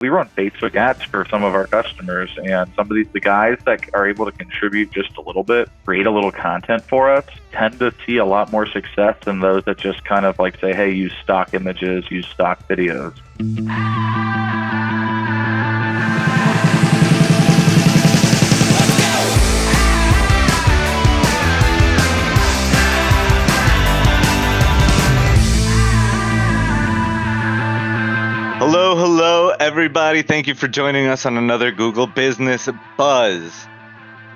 We run Facebook ads for some of our customers, and some of the guys that are able to contribute just a little bit, create a little content for us, tend to see a lot more success than those that just kind of like say, hey, use stock images, use stock videos. Hello, everybody. Thank you for joining us on another Google Business Buzz.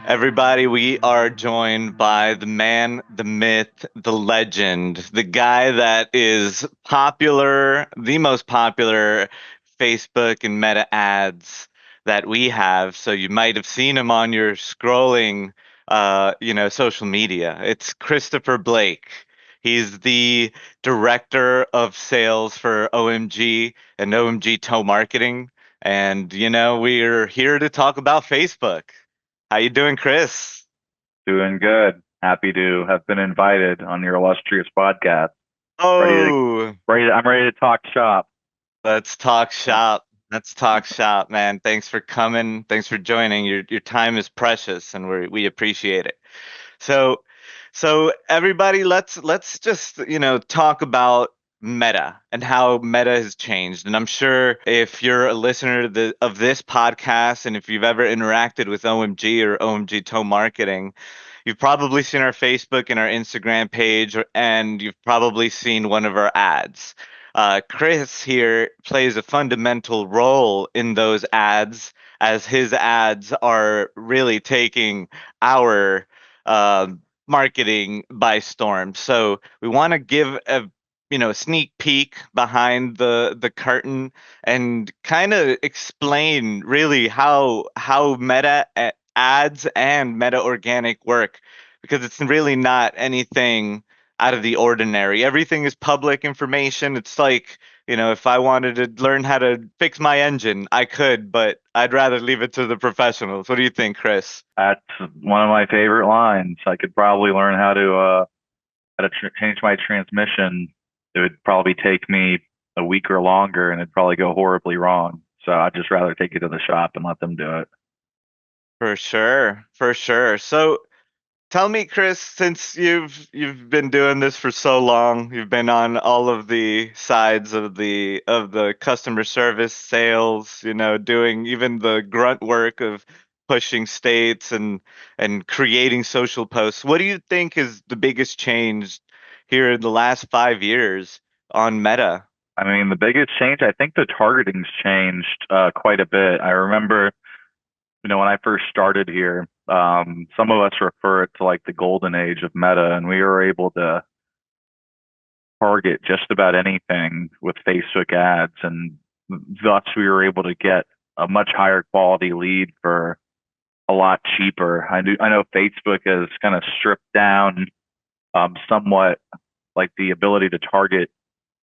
Everybody, we are joined by the man, the myth, the legend, the guy that is popular, the most popular Facebook and Meta ads that we have. So you might have seen him on your scrolling, social media. It's Christopher Blake. He's the director of sales for OMG and OMG Tow Marketing. And, we're here to talk about Facebook. How you doing, Chris? Doing good. Happy to have been invited on your illustrious podcast. Oh, I'm ready to talk shop. let's talk shop. Let's talk shop, man. Thanks for coming. Thanks for joining. Your time is precious, and we appreciate it. So, so everybody, let's just talk about Meta and how Meta has changed. And I'm sure if you're a listener to of this podcast, and if you've ever interacted with OMG or OMG Tow Marketing, you've probably seen our Facebook and our Instagram page, and you've probably seen one of our ads. Chris here plays a fundamental role in those ads, as his ads are really taking our uh, marketing by storm. So we want to give a sneak peek behind the curtain and kind of explain really how Meta ads and Meta organic work, because it's really not anything out of the ordinary. Everything is public information. It's like, if I wanted to learn how to fix my engine, I could, but I'd rather leave it to the professionals. What do you think, Chris? That's one of my favorite lines. I could probably learn how to change my transmission. It would probably take me a week or longer, and it'd probably go horribly wrong. So I'd just rather take it to the shop and let them do it. For sure, for sure. So tell me, Chris, since you've been doing this for so long, you've been on all of the sides of the customer service, sales, doing even the grunt work of pushing states and creating social posts. What do you think is the biggest change here in the last 5 years on Meta? I mean, the biggest change, I think the targeting's changed quite a bit. I remember, when I first started here, some of us refer it to like the golden age of Meta, and we were able to target just about anything with Facebook ads, and thus we were able to get a much higher quality lead for a lot cheaper. I know Facebook has kind of stripped down somewhat like the ability to target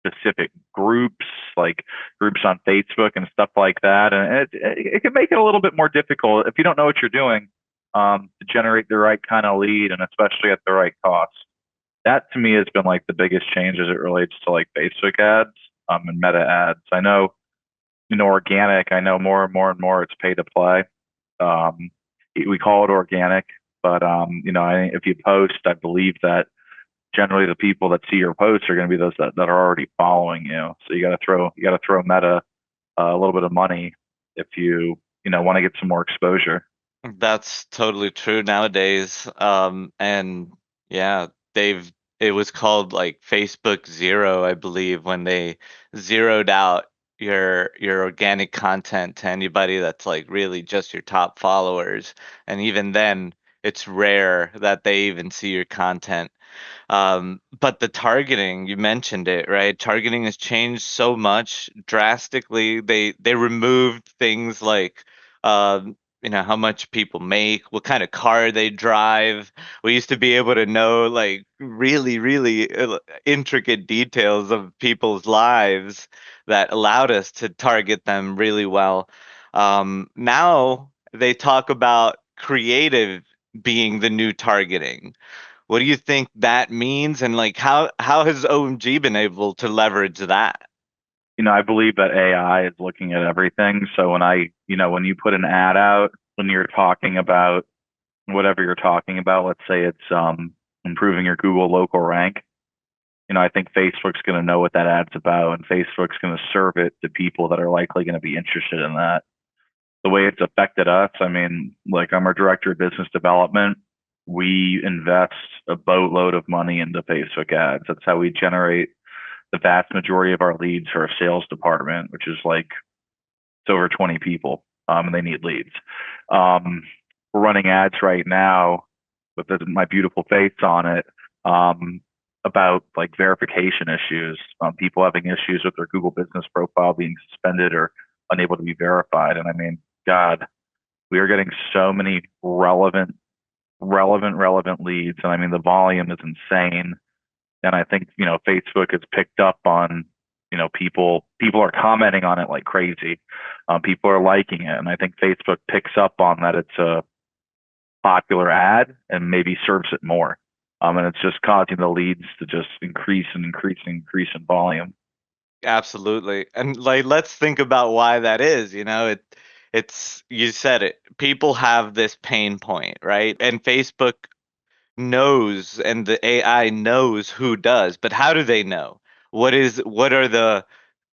specific groups, like groups on Facebook and stuff like that. And it can make it a little bit more difficult if you don't know what you're doing to generate the right kind of lead, and especially at the right cost. That to me has been like the biggest change as it relates to like Facebook ads and Meta ads. I know, organic, I know more and more and more it's pay to play. Um, we call it organic, but if you post, I believe that generally the people that see your posts are going to be those that are already following you. So you got to throw Meta a little bit of money if you want to get some more exposure. That's totally true nowadays. And yeah, it was called like Facebook Zero, I believe, when they zeroed out your organic content to anybody that's like really just your top followers. And even then, it's rare that they even see your content. But the targeting, you mentioned it, right? Targeting has changed so much drastically. They removed things like how much people make, what kind of car they drive. We used to be able to know like really, really intricate details of people's lives that allowed us to target them really well. Now they talk about creative being the new targeting. What do you think that means, and like how has OMG been able to leverage that? I believe that AI is looking at everything. So when you put an ad out, when you're talking about whatever you're talking about, let's say it's improving your Google local rank, I think Facebook's going to know what that ad's about, and Facebook's going to serve it to people that are likely going to be interested in that. The way it's affected us, I mean, like I'm our director of business development. We invest a boatload of money into Facebook ads. That's how we generate the vast majority of our leads for our sales department, which is like it's over 20 people, and they need leads. We're running ads right now with my beautiful face on it, um, about like verification issues, people having issues with their Google Business profile being suspended or unable to be verified. And I mean, God, we are getting so many relevant leads, and I mean the volume is insane. And I think Facebook has picked up on people are commenting on it like crazy. People are liking it, and I think Facebook picks up on that it's a popular ad and maybe serves it more. And it's just causing the leads to just increase and increase and increase in volume. Absolutely. And like let's think about why that is, it's you said it. People have this pain point, right? And Facebook knows and the AI knows who does, but how do they know? What are the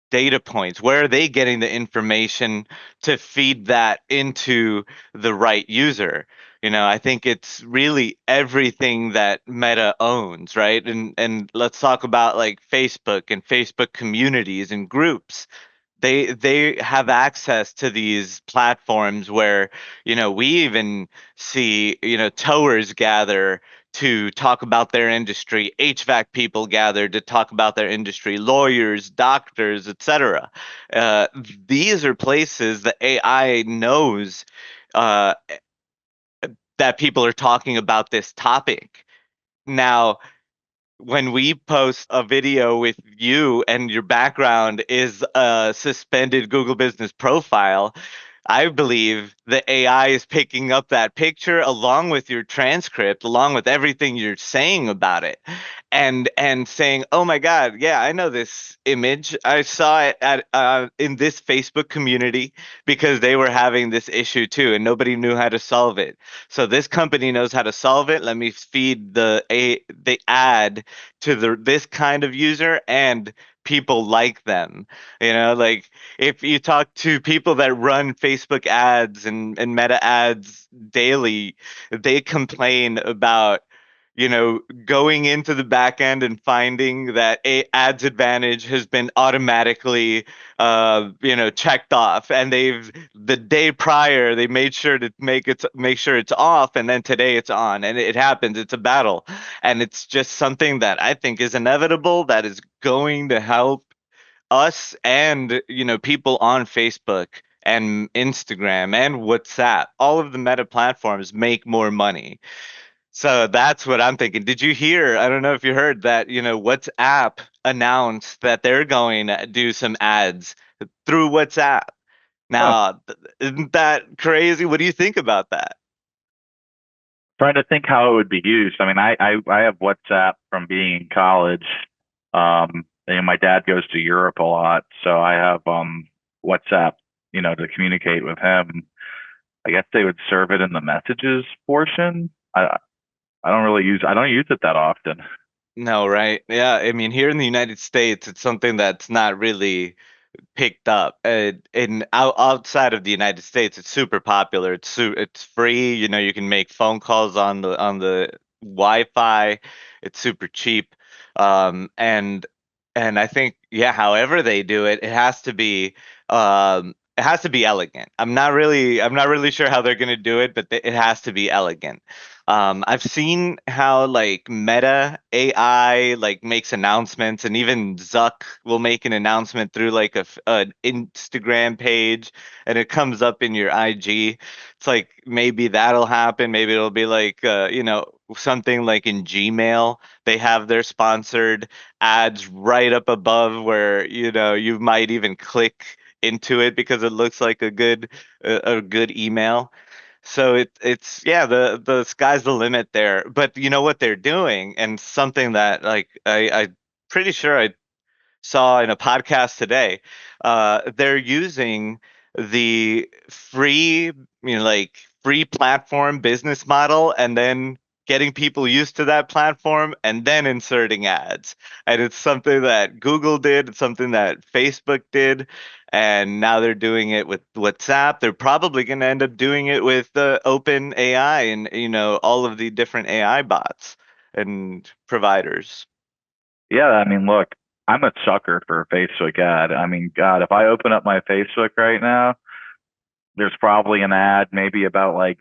data points? Where are they getting the information to feed that into the right user? I think it's really everything that Meta owns, right? And let's talk about like Facebook and Facebook communities and groups. They have access to these platforms where we even see towers gather to talk about their industry, HVAC people gather to talk about their industry, lawyers, doctors, etc. uh, these are places that AI knows uh, that people are talking about this topic. Now when we post a video with you and your background is a suspended Google Business profile, I believe the AI is picking up that picture along with your transcript, along with everything you're saying about it, and saying, "Oh my God, yeah, I know this image. I saw it at in this Facebook community because they were having this issue too, and nobody knew how to solve it. So this company knows how to solve it. Let me feed the ad to this kind of user and." People like them, like if you talk to people that run Facebook ads and Meta ads daily, they complain about, going into the back end and finding that a ads advantage has been automatically, checked off, and they've the day prior they made sure to make sure it's off, and then today it's on, and it happens. It's a battle, and it's just something that I think is inevitable. That is going to help us and people on Facebook and Instagram and WhatsApp, all of the Meta platforms make more money. So that's what I'm thinking. Did you hear? I don't know if you heard that, WhatsApp announced that they're going to do some ads through WhatsApp. Huh. Now, isn't that crazy? What do you think about that? Trying to think how it would be used. I mean, I have WhatsApp from being in college. And my dad goes to Europe a lot, so I have WhatsApp, to communicate with him. I guess they would serve it in the messages portion. I don't use it that often. No, right? Yeah, I mean, here in the United States, it's something that's not really picked up. Outside of the United States, it's super popular. It's free. You can make phone calls on the Wi-Fi. It's super cheap. And I think, yeah, however they do it, it has to be elegant. I'm not really sure how they're gonna do it, but it has to be elegant. I've seen how like Meta AI like makes announcements, and even Zuck will make an announcement through like an Instagram page, and it comes up in your IG. It's like maybe that'll happen. Maybe it'll be like something like in Gmail. They have their sponsored ads right up above where you might even click into it because it looks like a good email. So it's yeah, the sky's the limit there. But you know what they're doing, and something that like I pretty sure saw in a podcast today, they're using the free, like free platform business model, and then getting people used to that platform and then inserting ads. And it's something that Google did, it's something that Facebook did, and now they're doing it with WhatsApp. They're probably going to end up doing it with Open AI and all of the different AI bots and providers. Yeah, I mean, look, I'm a sucker for a Facebook ad. I mean, God, if I open up my Facebook right now, there's probably an ad maybe about like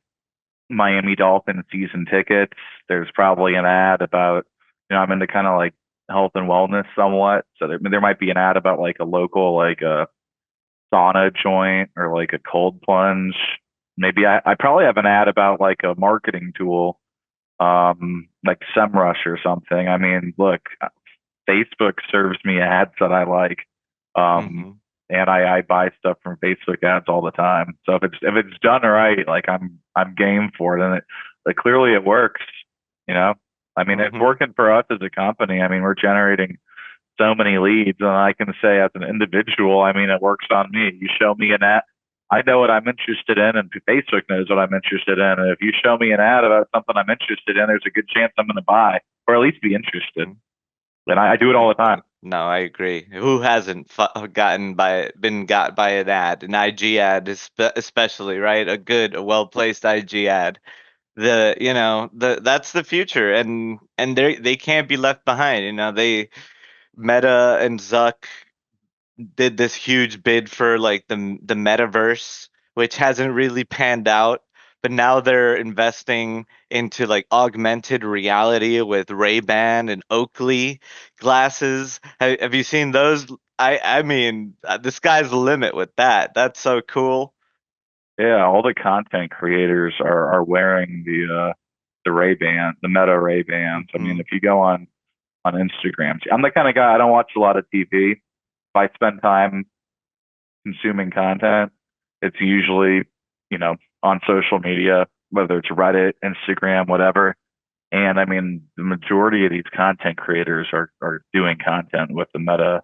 Miami Dolphins season tickets. There's probably an ad about, I'm into kind of like health and wellness somewhat. So there might be an ad about like a local, like a sauna joint or like a cold plunge. Maybe I probably have an ad about like a marketing tool, like SEMrush or something. I mean, look, Facebook serves me ads that I like. Um, Hmm. and I buy stuff from Facebook ads all the time. So if it's done right, like I'm game for it, and like clearly it works. You know, I mean it's Hmm. working for us as a company. I mean we're generating so many leads, and I can say as an individual, I mean it works on me. You show me an ad, I know what I'm interested in, and Facebook knows what I'm interested in. And if you show me an ad about something I'm interested in, there's a good chance I'm going to buy or at least be interested. And I do it all the time. No, I agree. Who hasn't been got by an ad, an IG ad, especially, right? A well placed IG ad. That's the future, and they can't be left behind. They Meta and Zuck did this huge bid for like the metaverse, which hasn't really panned out. But now they're investing into like augmented reality with Ray-Ban and Oakley glasses. Have you seen those? I mean, the sky's the limit with that. That's so cool. Yeah, all the content creators are wearing the Ray Ban, the Meta Ray Bans. I mean, Hmm. if you go on Instagram, I'm the kind of guy I don't watch a lot of TV. If I spend time consuming content, it's usually on social media, whether it's Reddit, Instagram, whatever. And I mean, the majority of these content creators are doing content with the Meta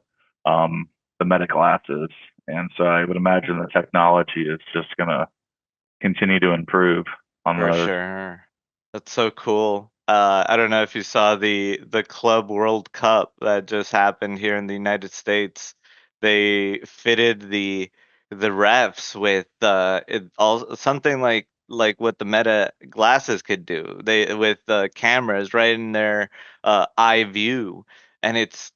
glasses, and so I would imagine the technology is just gonna continue to improve on For those. sure. That's so cool. I don't know if you saw the Club World Cup that just happened here in the United States. They fitted the refs with something like what the Meta glasses could do. They with cameras right in their eye view, and it's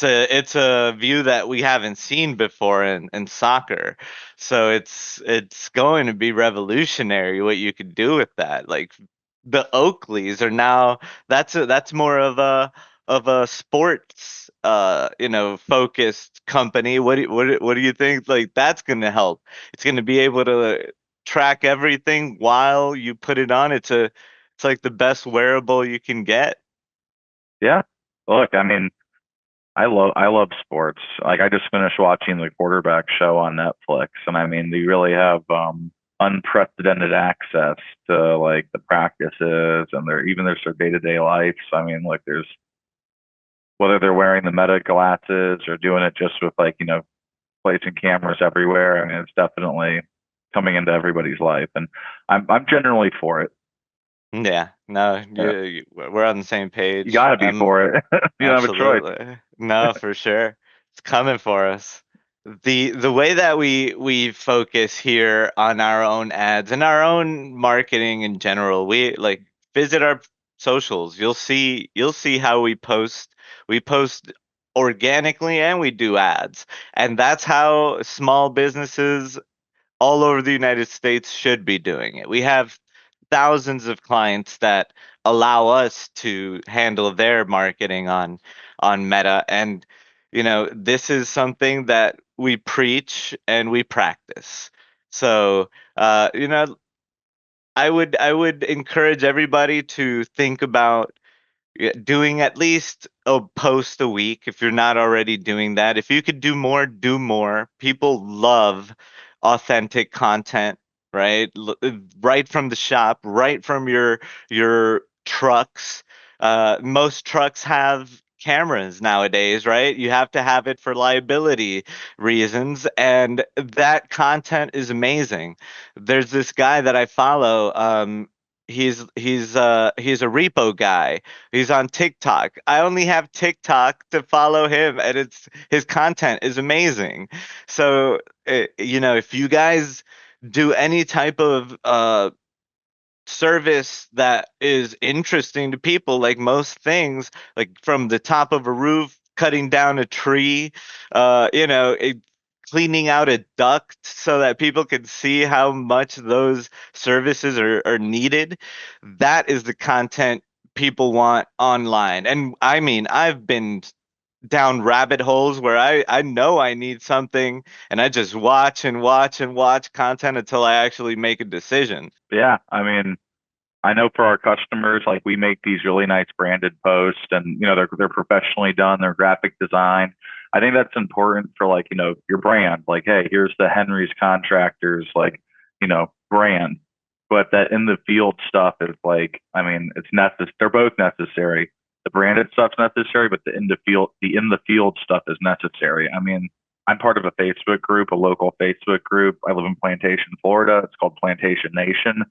a view that we haven't seen before in soccer. So it's going to be revolutionary what you could do with that. Like the Oakleys are now that's more of a sports focused company. What do you think? Like that's going to help. It's going to be able to track everything while you put it on. It's like the best wearable you can get. Yeah. Look, I mean, I love sports. Like I just finished watching the quarterback show on Netflix, and I mean, they really have unprecedented access to like the practices and their day-to-day life. So, I mean, like there's whether they're wearing the Meta glasses or doing it just with like placing cameras everywhere. I mean, it's definitely coming into everybody's life, and I'm generally for it. Yeah, no, Yeah. we're on the same You page. got to be for it. You don't have a choice. Absolutely. No, for sure. It's coming for us. The way that we focus here on our own ads and our own marketing in general, we like visit our socials. You'll see how we post. We post organically and we do ads. And that's how small businesses all over the United States should be doing it. We have thousands of clients that allow us to handle their marketing on Meta, and this is something that we preach and we practice. So uh, you know I would encourage everybody to think about doing at least a post a week if you're not already doing that. If you could do more, do more. People love authentic content, right? Right from the shop, right from your trucks. Most trucks have cameras nowadays, right? You have to have it for liability reasons, and that content is amazing. There's this guy that I follow. He's a repo guy. He's on TikTok. I only have TikTok to follow him, and it's his content is amazing. So, if you guys do any type of service that is interesting to people, like most things, like from the top of a roof, cutting down a tree, cleaning out a duct so that people can see how much those services are needed. That is the content people want online. And I mean, I've been down rabbit holes where I know I need something, and I just watch and watch and watch content until I actually make a decision. Yeah, I mean, I know for our customers, like we make these really nice branded posts, and they're professionally done, they're graphic design. I think that's important for like your brand. Like, hey, here's the Henry's Contractors like brand. But that in the field stuff is like, I mean, it's necessary. They're both necessary. The branded stuff's necessary, but the in the field stuff is necessary. I mean, I'm part of a Facebook group, a local Facebook group. I live in Plantation, Florida. It's called Plantation Nation.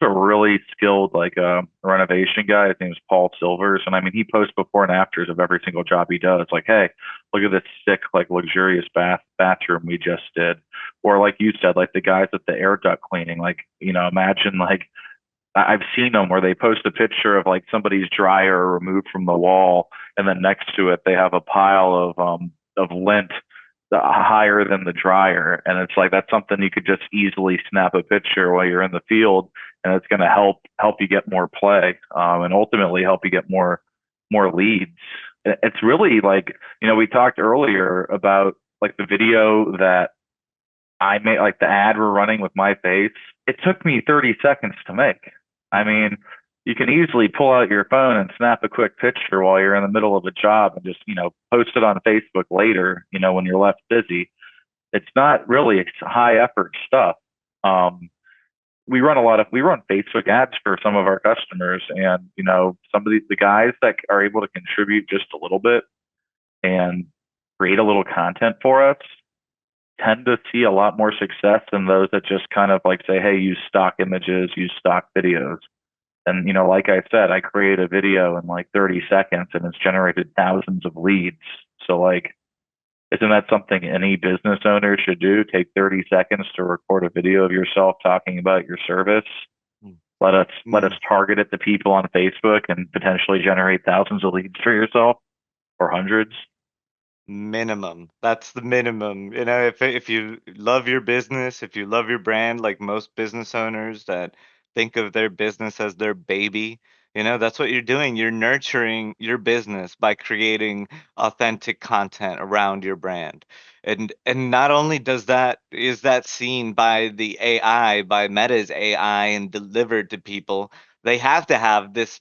A really skilled like renovation guy. His name is Paul Silvers, and I mean he posts before and afters of every single job he does. Like, hey, look at this sick like luxurious bathroom we just did, or like you said, like the guys at the air duct cleaning. Like imagine like I've seen them where they post a picture of like somebody's dryer removed from the wall, and then next to it they have a pile of lint higher than the dryer, and it's like that's something you could just easily snap a picture while you're in the field, and it's going to help you get more play, and ultimately help you get more leads. It's really like we talked earlier about like the video that I made, like the ad we're running with my face. It took me 30 seconds to make. I mean, you can easily pull out your phone and snap a quick picture while you're in the middle of a job and just, post it on Facebook later, when you're left busy. It's not really high effort stuff. Um, we run Facebook ads for some of our customers, and some of the guys that are able to contribute just a little bit and create a little content for us tend to see a lot more success than those that just kind of like say, hey, use stock images, use stock videos. And, like I said, I create a video in like 30 seconds and it's generated thousands of leads. So, like, isn't that something any business owner should do? Take 30 seconds to record a video of yourself talking about your service. Let us target it to people on Facebook and potentially generate thousands of leads for yourself, or hundreds. Minimum. That's the minimum. If you love your business, if you love your brand, like most business owners that think of their business as their baby, that's what you're doing. You're nurturing your business by creating authentic content around your brand. And not only is that seen by the AI, by Meta's AI and delivered to people, they have to have this,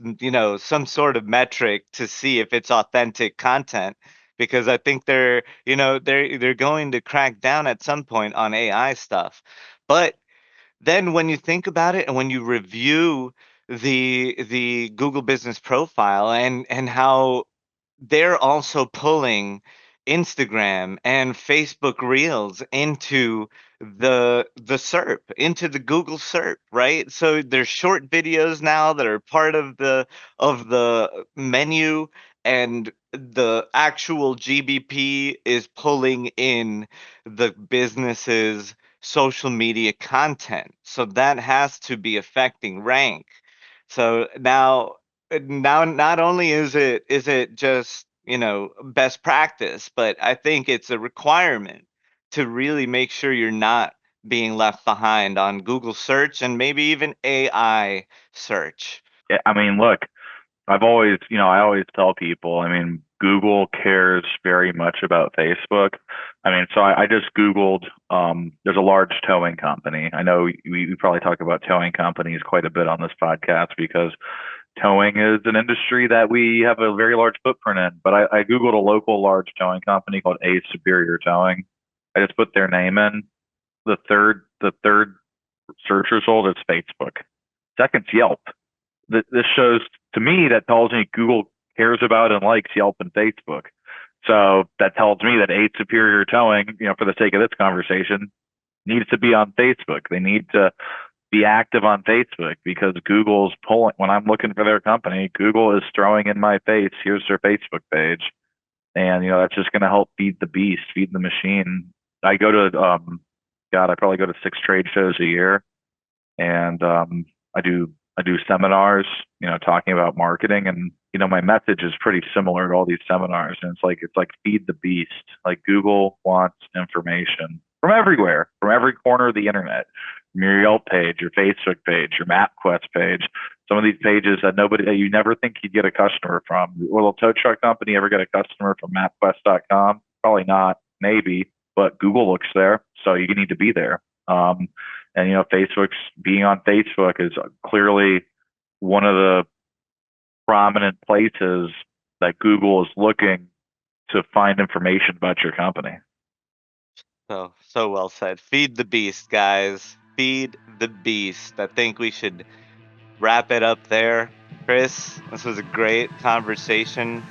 some sort of metric to see if it's authentic content, because I think they're going to crack down at some point on AI stuff. But then when you think about it and when you review the Google Business Profile and how they're also pulling Instagram and Facebook Reels into the SERP, into the Google SERP, right? So there's short videos now that are part of the menu, and the actual GBP is pulling in the business's social media content. So that has to be affecting rank. So now not only is it just best practice, but I think it's a requirement to really make sure you're not being left behind on Google search and maybe even AI search. Yeah, I mean, look, I always tell people, I mean, Google cares very much about Facebook. I mean, so I just Googled, there's a large towing company. I know we probably talk about towing companies quite a bit on this podcast because towing is an industry that we have a very large footprint in. But I Googled a local large towing company called A Superior Towing. I just put their name in. The third search result is Facebook. Second's Yelp. This shows to me that tells me Google cares about and likes Yelp and Facebook. So that tells me that 8 Superior Towing, for the sake of this conversation, needs to be on Facebook. They need to be active on Facebook because Google's pulling, when I'm looking for their company, Google is throwing in my face, here's their Facebook page. And, that's just going to help feed the beast, feed the machine. I go to, I probably go to 6 trade shows a year. And I do seminars, talking about marketing, and my message is pretty similar to all these seminars. And it's like feed the beast. Like Google wants information from everywhere, from every corner of the internet, from your Yelp page, your Facebook page, your MapQuest page. Some of these pages that you never think you'd get a customer from. Will a tow truck company ever get a customer from MapQuest.com? Probably not. Maybe, but Google looks there, so you need to be there. And being on Facebook is clearly one of the prominent places that Google is looking to find information about your company. So well said. Feed the beast, guys. Feed the beast. I think we should wrap it up there. Chris, this was a great conversation.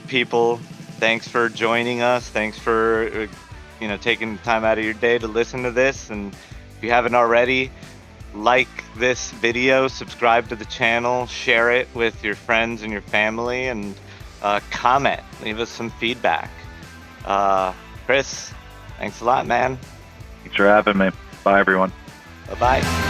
People, thanks for joining us. Thanks for taking time out of your day to listen to this. And if you haven't already, like this video, subscribe to the channel, share it with your friends and your family, and comment. Leave us some feedback. Chris, thanks a lot, man. Thanks for having me. Bye, everyone. Bye-bye.